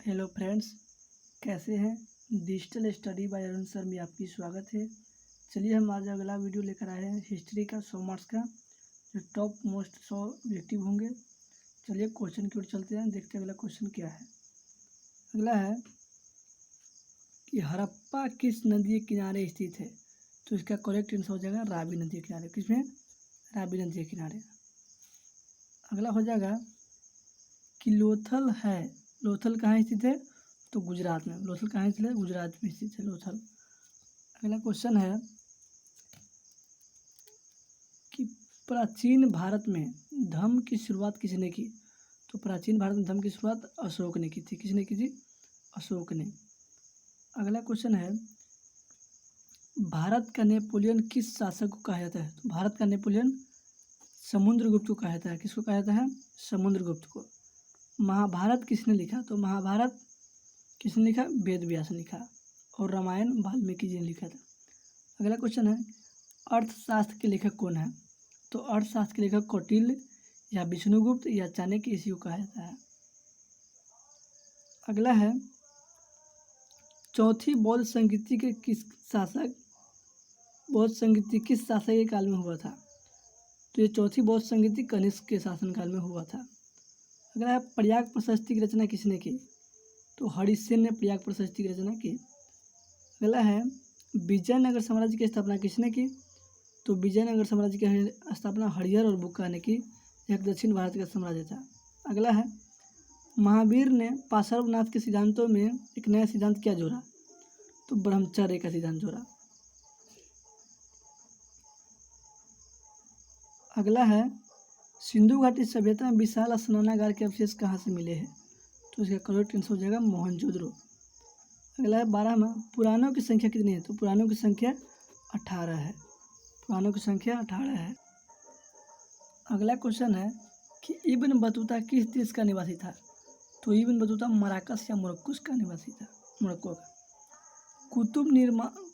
Hello friends, कैसे हैं। Digital study bye Arun sir में आपकी स्वागत है। चलिए हम आज अगला वीडियो लेकर आए हैं हिस्ट्री का 100 मार्क्स का, जो टॉप मोस्ट 100 ऑब्जेक्टिव होंगे। चलिए क्वेश्चन की ओर चलते हैं, देखते हैं अगला क्वेश्चन क्या है। अगला है कि हड़प्पा किस नदी के किनारे स्थित है। तो इसका करेक्ट आंसर हो जाएगा रावी नदी के किनारे। किसमें? रावी नदी के किनारे। अगला हो जाएगा कि लोथल है, लोथल कहाँ स्थित है। तो गुजरात में। लोथल कहाँ स्थित है? गुजरात में स्थित है लोथल। अगला क्वेश्चन है कि प्राचीन भारत में धर्म की शुरुआत किसने की। तो प्राचीन भारत में धर्म की शुरुआत अशोक ने की थी। किसने की थी? अशोक ने। अगला क्वेश्चन है भारत का नेपोलियन किस शासक को कहा जाता है। तो भारत का नेपोलियन समुद्रगुप्त को कहा जाता है। किसको कहा जाता है? समुद्रगुप्त को। महाभारत किसने लिखा। तो महाभारत किसने लिखा? वेद व्यास ने लिखा। और रामायण वाल्मीकि जी ने लिखा था। अगला क्वेश्चन है अर्थशास्त्र के लेखक कौन है। तो अर्थशास्त्र के लेखक कौटिल्य या विष्णुगुप्त या चाणक्य, इसी को कहा जाता है। अगला है चौथी बौद्ध संस्कृति के किस शासक बौद्ध संस्कृति किस शासक के काल में हुआ था। तो ये चौथी बौद्ध संस्कृति कनिष्क के शासनकाल में हुआ था। अगला है प्रयाग प्रशस्ति की रचना किसने की। तो हरिसेन ने प्रयाग प्रशस्ति की रचना की। अगला है विजयनगर साम्राज्य की स्थापना किसने की। तो विजयनगर साम्राज्य की स्थापना हरिहर और बुक्का ने की। एक दक्षिण भारत का साम्राज्य था। अगला है महावीर ने पार्श्वनाथ के सिद्धांतों में एक नया सिद्धांत क्या जोड़ा। तो ब्रह्मचर्य का सिद्धांत जोड़ा। अगला है सिंधु घाटी सभ्यता में विशाल स्नानागार के अवशेष कहाँ से मिले हैं। तो इसका करेक्ट आंसर हो जाएगा मोहनजोदड़ो। अगला है 12वां पुराणों की संख्या कितनी है। तो पुराणों की संख्या 18 है। पुराणों की संख्या 18 है। अगला क्वेश्चन है कि इब्न बतूता किस देश का निवासी था। तो इब्न बतूता मराकस या मोरक्कुस का निवासी था, मोरक्को का।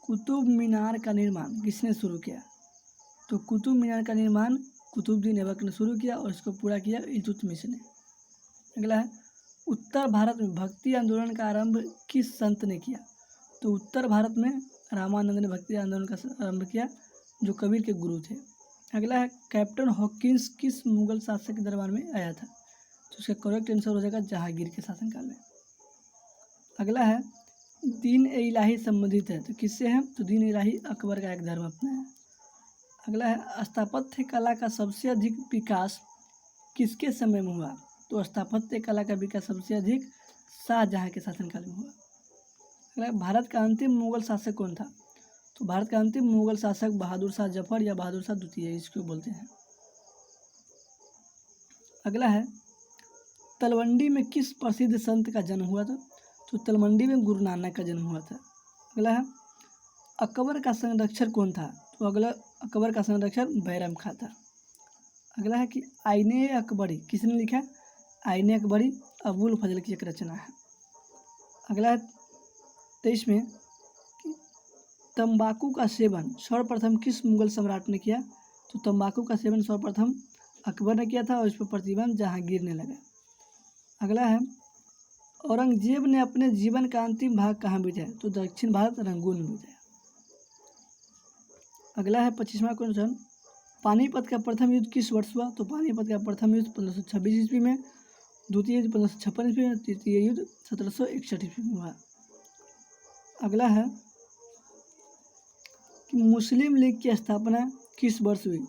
कुतुब मीनार का निर्माण किसने शुरू किया। तो कुतुब मीनार का निर्माण कुतुबुद्दीन ऐबक ने शुरू किया और इसको पूरा किया इल्तुतमिश ने। अगला है उत्तर भारत में भक्ति आंदोलन का आरंभ किस संत ने किया। तो उत्तर भारत में रामानंद ने भक्ति आंदोलन का आरंभ किया, जो कबीर के गुरु थे। अगला है कैप्टन हॉकिंस किस मुगल शासक के दरबार में आया था। तो उसका करेक्ट आंसर हो जाएगा जहांगीर के शासनकाल में। अगला है दीन ए इलाही संबंधित है, तो किससे है। तो दीन ए इलाही अकबर का एक धर्म अपना है। अगला है स्थापत्य कला का सबसे अधिक विकास किसके समय में हुआ। तो स्थापत्य कला का विकास सबसे अधिक शाहजहां के शासनकाल में हुआ। अगला भारत का अंतिम मुगल शासक कौन था। तो भारत का अंतिम मुगल शासक बहादुर शाह जफर या बहादुर शाह द्वितीय, इसको बोलते हैं। अगला है तलवंडी में किस प्रसिद्ध संत का जन्म हुआ था। तो तलवंडी में गुरु नानक का जन्म हुआ था। अगला है अकबर का संरक्षक कौन था। तो अगला अकबर का संरक्षक बैरम खां था। अगला है कि आईने अकबरी किसने लिखा। आईने अकबरी अबुल फजल की एक रचना है। अगला है 23 में तंबाकू का सेवन सर्वप्रथम किस मुगल सम्राट ने किया। तो तंबाकू का सेवन सर्वप्रथम अकबर ने किया था और इस पर प्रतिबंध जहांगीर ने लगाया। अगला है औरंगजेब ने अपने जीवन का अंतिम भाग कहाँ बिताया। तो दक्षिण भारत रंगून में बिताया। अगला है 25वां क्वेश्चन पानीपत का प्रथम युद्ध किस वर्ष हुआ। तो पानीपत का प्रथम युद्ध 1526 ईस्वी में, द्वितीय युद्ध 1556 ईस्वी में, तृतीय युद्ध 1761 ईस्वी में हुआ। अगला है कि मुस्लिम लीग की स्थापना किस वर्ष हुई।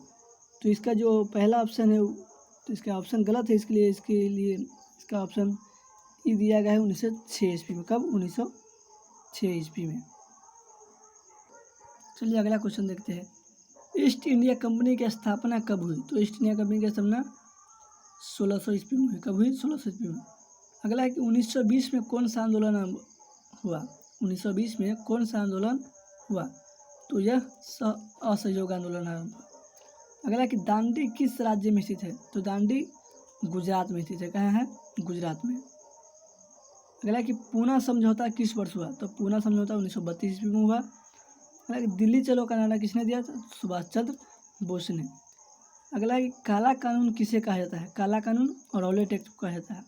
तो इसका जो पहला ऑप्शन है तो इसका ऑप्शन गलत है, इसके लिए इसका ऑप्शन ई दिया गया है 1906 ईस्वी में। कब? 1906 ईस्वी में। चलिए अगला क्वेश्चन देखते हैं ईस्ट इंडिया कंपनी की स्थापना कब हुई। तो ईस्ट इंडिया कंपनी की स्थापना 1600 ईस्वी में हुई। कब हुई? 1600 ईस्वी में। अगला है कि 1920 में कौन सा आंदोलन हुआ। 1920 में कौन सा आंदोलन हुआ। तो यह असहयोग आंदोलन है। अगला है कि दांडी किस राज्य में स्थित है। तो दांडी गुजरात में स्थित है। कहाँ है? गुजरात में। अगला है कि पूना समझौता किस वर्ष हुआ। तो पूना समझौता 1932 ईस्वी में हुआ। अगला है कि दिल्ली चलो का नारा किसने दिया था। सुभाष चंद्र बोस ने। अगला है कि काला कानून किसे कहा जाता है। काला कानून और रौलेट एक्ट को कहा जाता है।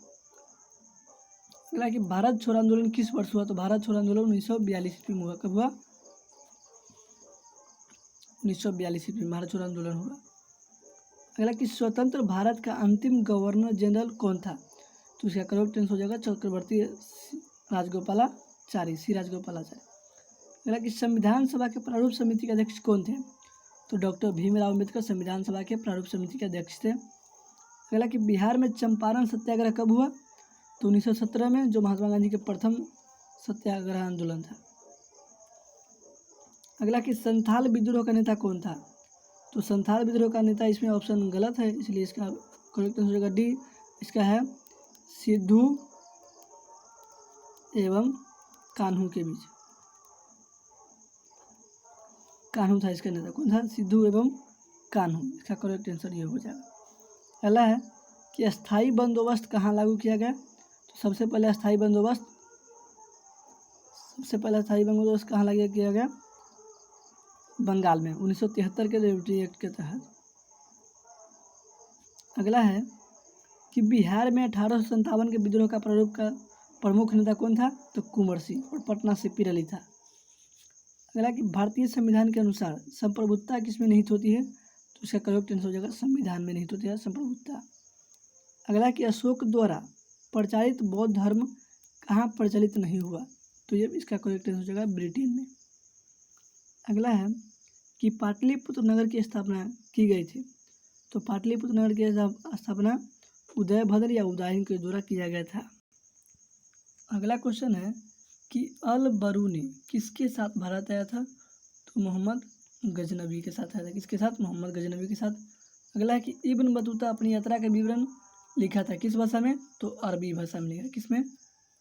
अगला कि भारत छोड़ो आंदोलन किस वर्ष हुआ? तो भारत छोड़ो आंदोलन 1942 ईस्वी में हुआ। कब हुआ? 1942 ईस्वी में भारत छोड़ो आंदोलन हुआ। अगला कि स्वतंत्र भारत का अंतिम गवर्नर जनरल कौन था? तो इसका करेक्ट आंसर हो जाएगा चक्रवर्ती राजगोपालाचारी, सी राजगोपालाचारी। अगला कि संविधान सभा के प्रारूप समिति के अध्यक्ष कौन थे? तो डॉक्टर भीमराव अम्बेडकर संविधान सभा के प्रारूप समिति के अध्यक्ष थे। अगला कि बिहार में चंपारण सत्याग्रह कब हुआ? तो 1917 में, जो महात्मा गांधी के प्रथम सत्याग्रह आंदोलन था। अगला कि संथाल विद्रोह का नेता कौन था? तो संथाल विद्रोह का नेता, इसमें ऑप्शन गलत है, इसलिए इसका करेक्ट आंसर हो जाएगा डी। इसका है सिद्धू एवं कान्हू के बीच, कान्हू था इसका नेता। कौन था? सिद्धू एवं कान्हू। इसका करेक्ट आंसर ये हो जाएगा। अगला है कि अस्थाई बंदोबस्त कहाँ लागू किया गया? तो सबसे पहले अस्थाई बंदोबस्त कहाँ लागू किया गया? बंगाल में 1973 के रेवटी एक्ट के तहत। अगला है कि बिहार में 1857 के विद्रोह का प्रारूप का प्रमुख नेता कौन था? तो कुंवर सिंह, और पटना से पिरली था। अगला कि भारतीय संविधान के अनुसार संप्रभुता किसमें निहित होती है? तो इसका करेक्ट आंसर हो जाएगा संविधान में निहित होती है संप्रभुता। अगला कि अशोक द्वारा प्रचारित बौद्ध धर्म कहाँ प्रचलित नहीं हुआ? तो ये इसका करेक्ट आंसर हो जाएगा ब्रिटेन में। अगला है कि पाटलिपुत्र नगर की स्थापना की गई थी। तो पाटलिपुत्र नगर की स्थापना उदयभद्र या उदयन के द्वारा किया गया था। अगला क्वेश्चन है कि अल बरूनी किसके साथ भारत आया था? तो मोहम्मद गजनबी के साथ आया था। किसके साथ? मोहम्मद गजनबी के साथ। अगला है कि इब्न बतूता अपनी यात्रा का विवरण लिखा था किस भाषा में? तो अरबी भाषा में लिखा। किसमें?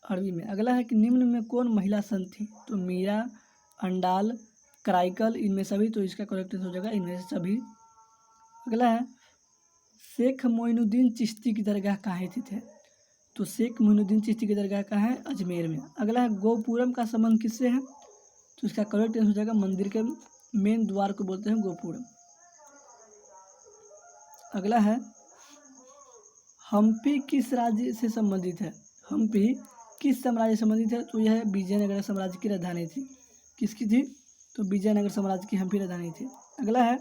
अरबी में। अगला है कि निम्न में कौन महिला संत थी? तो मीरा, अंडाल, कराइकल, इनमें सभी। तो इसका करेक्ट आंसर हो जाएगा इनमें से सभी। अगला है शेख मोइनुद्दीन चिश्ती की दरगाह कहाँ स्थित है? तो शेख मोइनुद्दीन चिश्ती की दरगाह कहाँ है? अजमेर में। अगला है गोपुरम का संबंध किससे है? तो इसका करेक्ट आंसर हो जाएगा मंदिर के मेन द्वार को बोलते हैं गोपुरम। अगला है हम्पी किस राज्य से संबंधित है? हम्पी किस साम्राज्य से संबंधित है? तो यह है विजयनगर साम्राज्य की राजधानी थी। किसकी थी? तो विजयनगर साम्राज्य की हम्पी राजधानी थी। अगला है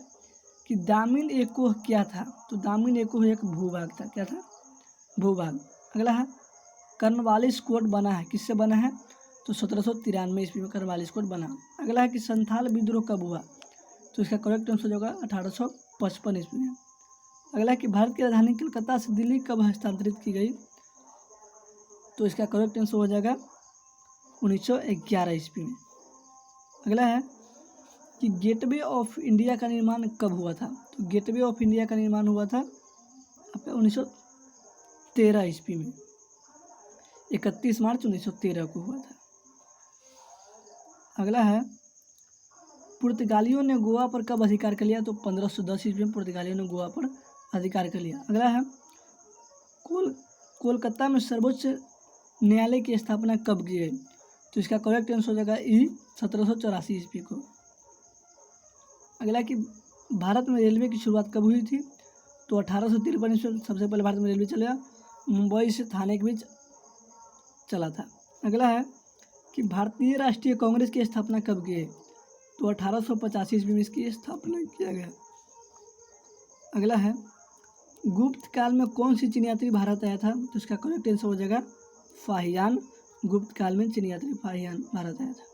कि दामिन एकोह क्या था? तो दामिन एकोह एक भूभाग था। क्या था? भूभाग। अगला है कर्नवालिस कोड बना है, किससे बना है? तो 1793 ईस्वी में कर्नवालिस कोड बना। अगला है कि संथाल विद्रोह कब हुआ? तो इसका करेक्ट आंसर होगा 1855 ईस्वी में। अगला है कि भारत की राजधानी कलकत्ता से दिल्ली कब हस्तांतरित की गई? तो इसका करेक्ट आंसर हो जाएगा 1911 ईस्वी में। अगला है कि गेटवे ऑफ इंडिया का निर्माण कब हुआ था? तो गेटवे ऑफ इंडिया का निर्माण हुआ था आपका 1913 ईस्वी में, 31 मार्च 1913 को हुआ था। अगला है पुर्तगालियों ने गोवा पर कब अधिकार कर लिया? तो 1510 ईस्वी में पुर्तगालियों ने गोवा पर अधिकार कर लिया। अगला है कोलकाता में सर्वोच्च न्यायालय की स्थापना कब की गई? तो इसका करेक्ट आंसर हो जाएगा ई 1784 ईस्वी को। अगला कि भारत में रेलवे की शुरुआत कब हुई थी? तो 1853 ईस्वी सबसे पहले भारत में रेलवे चला, मुंबई से थाने के बीच चला था। अगला है कि भारतीय राष्ट्रीय कांग्रेस की स्थापना कब की गई? तो 1885 ईस्वी में इसकी स्थापना किया गया। अगला है गुप्त काल में कौन सी चीनी यात्री भारत आया था? तो इसका करेक्ट आंसर हो जाएगा फाहियान। गुप्त काल में चीनी यात्री फाहियान भारत आया था।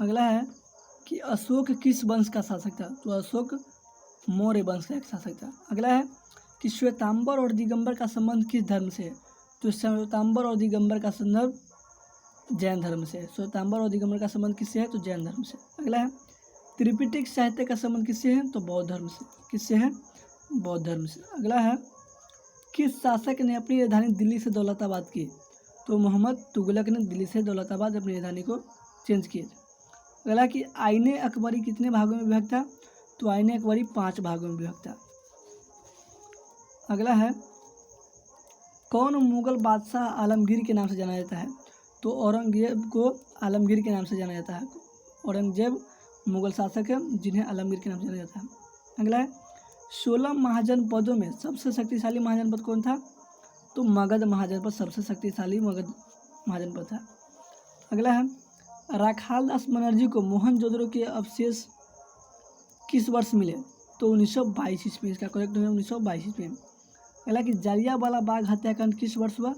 अगला है कि अशोक किस वंश का शासक था? तो अशोक मौर्य वंश का एक शासक था। अगला है कि श्वेतांबर और दिगंबर का संबंध किस धर्म से है? तो श्वेतांबर और दिगंबर का संदर्भ जैन धर्म से है। श्वेतांबर और दिगंबर का संबंध किससे है? तो जैन धर्म से। अगला है त्रिपिटक साहित्य का संबंध किससे है? तो बौद्ध धर्म से। किससे है? बौद्ध धर्म से। अगला है किस शासक ने अपनी राजधानी दिल्ली से दौलताबाद की? तो मोहम्मद तुगलक ने दिल्ली से दौलताबाद अपनी राजधानी को चेंज किया। अगला कि आईने अकबरी कितने भागों में विभक्त था? तो आईने अकबरी 5 भागों में विभक्त था। अगला है कौन मुगल बादशाह आलमगीर के नाम से जाना जाता है? तो औरंगजेब को आलमगीर के नाम से जाना जाता है। औरंगजेब मुगल शासक है जिन्हें आलमगीर के नाम से जाना जाता है। अगला है 16 महाजनपदों में सबसे शक्तिशाली महाजनपद कौन था? तो मगध महाजनपद सबसे शक्तिशाली मगध महाजनपद था। अगला है राखाल दास बनर्जी को मोहनजोदड़ो के अवशेष किस वर्ष मिले? तो 1922 ईस्वी। इसका करेक्ट है 1922 ईस्वी। अगला कि जालियांवाला बाग हत्याकांड किस वर्ष हुआ?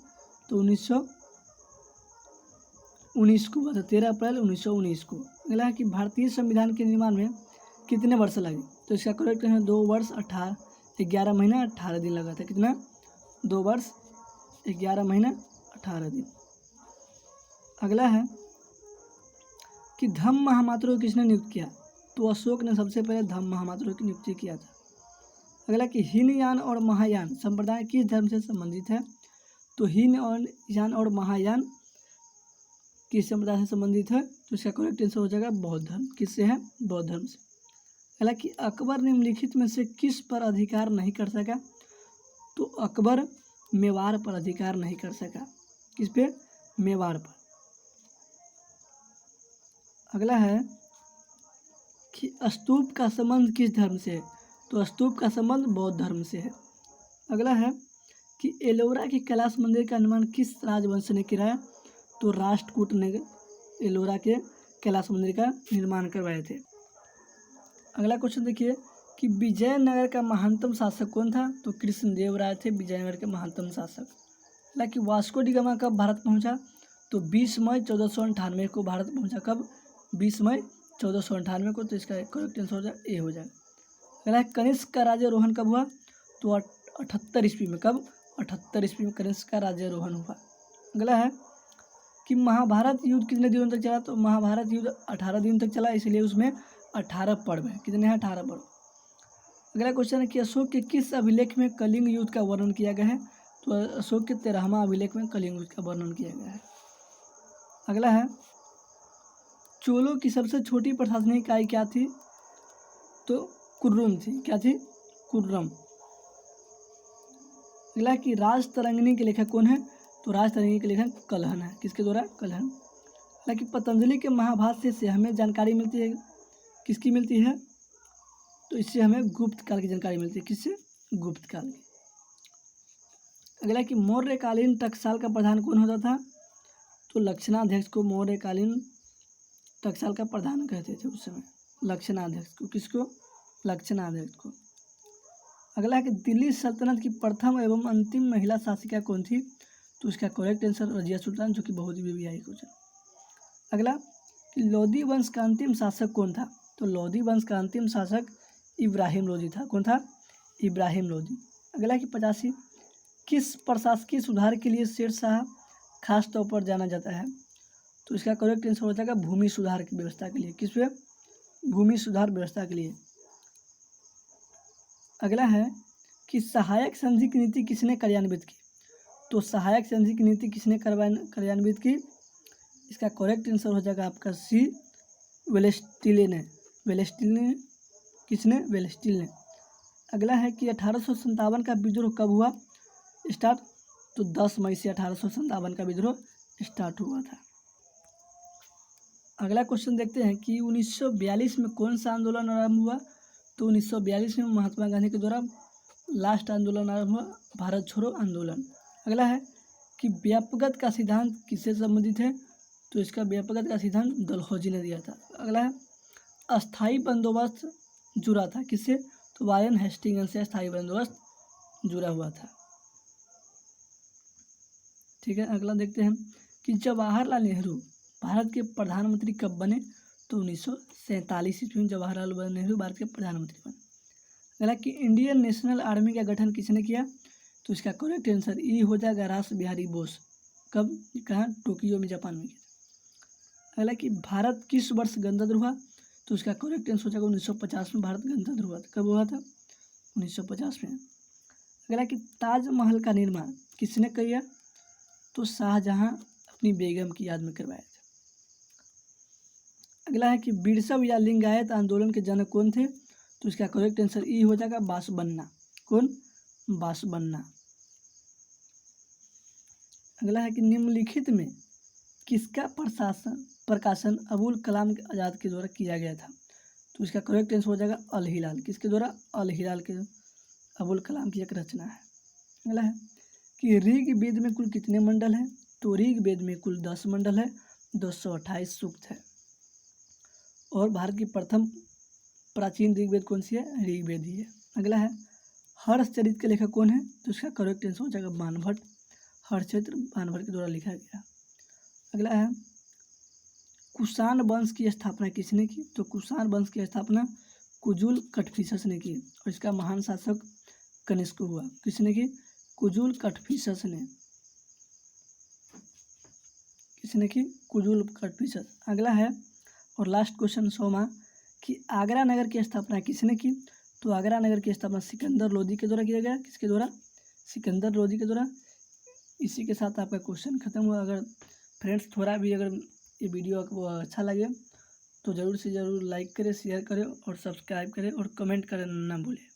तो 1919 को हुआ था, 13 अप्रैल 1919 को। अगला है कि भारतीय संविधान के निर्माण में कितने वर्ष लगे? तो इसका करेक्ट है 2 वर्ष 11 महीना 18 दिन लगा था। कितना? 2 वर्ष 11 महीना 18 दिन। अगला है कि धम्म महामात्रो को किसने नियुक्त किया? तो अशोक ने सबसे पहले धम्म महामात्रो की नियुक्ति किया था। अगला कि हीनयान और महायान संप्रदाय किस धर्म से संबंधित है? तो हीनयान और महायान किस संप्रदाय से संबंधित है? तो इसका करेक्ट आंसर हो जाएगा बौद्ध धर्म। किससे है? बौद्ध धर्म से। अगला कि अकबर निम्नलिखित में से किस पर अधिकार नहीं कर सका? तो अकबर मेवाड़ पर अधिकार नहीं कर सका। किस पे? मेवाड़ पर। अगला है कि स्तूप का संबंध किस धर्म से है? तो स्तूप का संबंध बौद्ध धर्म से है। अगला है कि एलोरा के कैलाश मंदिर का निर्माण किस राजवंश ने कराया? तो राष्ट्रकूट ने एलोरा के कैलाश मंदिर का निर्माण करवाए थे। अगला क्वेश्चन देखिए कि विजयनगर का महानतम शासक कौन था? तो कृष्णदेव राय थे विजयनगर के महानतम शासक। अगला कि वास्को डी गामा कब भारत पहुंचा? तो 20 मई 1498 को भारत पहुंचा। कब? 20 मई 1498 को। तो इसका करेक्ट आंसर हो जाएगा ए हो जाएगा। अगला है कनिष्क का राज्यारोहण कब हुआ? तो 78 ईस्वी में। कब? 78 ईस्वी में कनिष्क का राज्यारोहण हुआ। अगला है कि महाभारत युद्ध कितने दिनों तक चला? तो महाभारत युद्ध 18 दिन तक चला, इसलिए उसमें 18 पर्व है। कितने हैं? 18 पर्व। अगला क्वेश्चन है कि अशोक के किस अभिलेख में कलिंग युद्ध का वर्णन किया गया है? तो अशोक के 13वां अभिलेख में कलिंग युद्ध का वर्णन किया गया है। अगला है चोलों की सबसे छोटी प्रशासनिक इकाई क्या थी? तो कुर्रुम थी। क्या थी? कुर्रम। अगला कि राजतरंगिणी के लेखक कौन है? तो राजतरंगिणी के लेखक कलहन है। किसके द्वारा? कलहन। अगला कि पतंजलि के महाभाष्य से हमें जानकारी मिलती है, किसकी मिलती है? तो इससे हमें गुप्त काल की जानकारी मिलती है। किससे? गुप्त काल की। अगला कि मौर्यकालीन टकसाल का प्रधान कौन होता था? तो लक्षणाध्यक्ष को मौर्यकालीन टकसाल का प्रधान कहते थे उस समय। लक्षणाध्यक्ष को। किसको? लक्षणाध्यक्ष को। अगला है कि दिल्ली सल्तनत की प्रथम एवं अंतिम महिला शासिका कौन थी? तो इसका करेक्ट आंसर रजिया सुल्तान, जो कि बहुत ही वीवीआई क्वेश्चन। अगला कि लोधी वंश का अंतिम शासक कौन था? तो लोधी वंश का अंतिम शासक इब्राहिम लोधी था। कौन था? इब्राहिम लोधी। अगला कि 85 किस प्रशासकीय सुधार के लिए शेर शाह खास तौर पर जाना जाता है? तो इसका करेक्ट आंसर हो जाएगा भूमि सुधार की व्यवस्था के लिए। किस पे? भूमि सुधार व्यवस्था के लिए। अगला है कि सहायक संधि की नीति किसने कार्यान्वित की? तो सहायक संधि की नीति किसने कार्यान्वित की? इसका करेक्ट आंसर हो जाएगा आपका सी, वेलेस्टिले ने। वेलेस्टिले ने। किसने? वेलेस्टिले ने। अगला है कि 1857 का विद्रोह कब हुआ स्टार्ट? तो 10 मई से 1857 का विद्रोह स्टार्ट हुआ था। अगला क्वेश्चन देखते हैं कि 1942 में कौन सा आंदोलन आरंभ हुआ? तो 1942 में महात्मा गांधी के द्वारा लास्ट आंदोलन आरंभ हुआ, भारत छोड़ो आंदोलन। अगला है कि व्यापकता का सिद्धांत किससे संबंधित है? तो इसका व्यापकता का सिद्धांत डलहौजी ने दिया था। अगला है अस्थाई बंदोबस्त जुड़ा था किससे? तो वारेन हेस्टिंग्स से अस्थाई बंदोबस्त जुड़ा हुआ था। ठीक है। अगला देखते हैं कि जवाहरलाल नेहरू भारत के प्रधानमंत्री कब बने? तो 1947 ईस्वी में जवाहरलाल नेहरू भारत के प्रधानमंत्री बने। अगला कि इंडियन नेशनल आर्मी का गठन किसने किया? तो इसका करेक्ट आंसर ई हो जाएगा रास बिहारी बोस। कब? कहाँ? टोक्यो में, जापान में। अगला कि भारत किस वर्ष गणतंत्र हुआ? तो इसका करेक्ट आंसर हो जाएगा 1950 में भारत गणतंत्र हुआ था। कब हुआ था? 1950 में। अगला कि ताजमहल का निर्माण किसने किया? तो शाहजहां अपनी बेगम की याद में करवाया था। अगला है कि बिरसव या लिंगायत आंदोलन के जनक कौन थे? तो इसका करेक्ट आंसर ई हो जाएगा बासबन्ना। कौन? बासबन्ना। अगला है कि निम्नलिखित में किसका प्रकाशन अबुल कलाम आज़ाद के द्वारा किया गया था? तो इसका करेक्ट आंसर हो जाएगा अल हिलाल। किसके द्वारा? अल हिलाल के अबुल कलाम की एक रचना है। अगला है कि ऋग्वेद में कुल कितने मंडल हैं? तो ऋग्वेद में कुल 10 मंडल है, 228 सूक्त है। और भारत की प्रथम प्राचीन ऋग्वेद कौन सी है? ऋग्वेद ही है। अगला है हर्षचरित के लेखक कौन है? तो इसका करेक्ट आंसर हो जाएगा बाणभट्ट। हर्षचरित बाणभट्ट के द्वारा लिखा गया। अगला है कुषाण वंश की स्थापना किसने की? तो कुषाण वंश की स्थापना कुजुल कटफिसस ने की और इसका महान शासक कनिष्क हुआ। किसने की? कुजुल कटफिसस ने। किसने की? कुजुल कटफिसस। अगला है और लास्ट क्वेश्चन 100वां कि आगरा नगर की स्थापना किसने की? तो आगरा नगर की स्थापना सिकंदर लोदी के द्वारा किया गया। किसके द्वारा? सिकंदर लोदी के द्वारा। इसी के साथ आपका क्वेश्चन खत्म हुआ। अगर फ्रेंड्स थोड़ा भी अगर ये वीडियो आपको अच्छा लगे तो ज़रूर से ज़रूर लाइक करें, शेयर करें और सब्सक्राइब करें और कमेंट करना ना भूलें।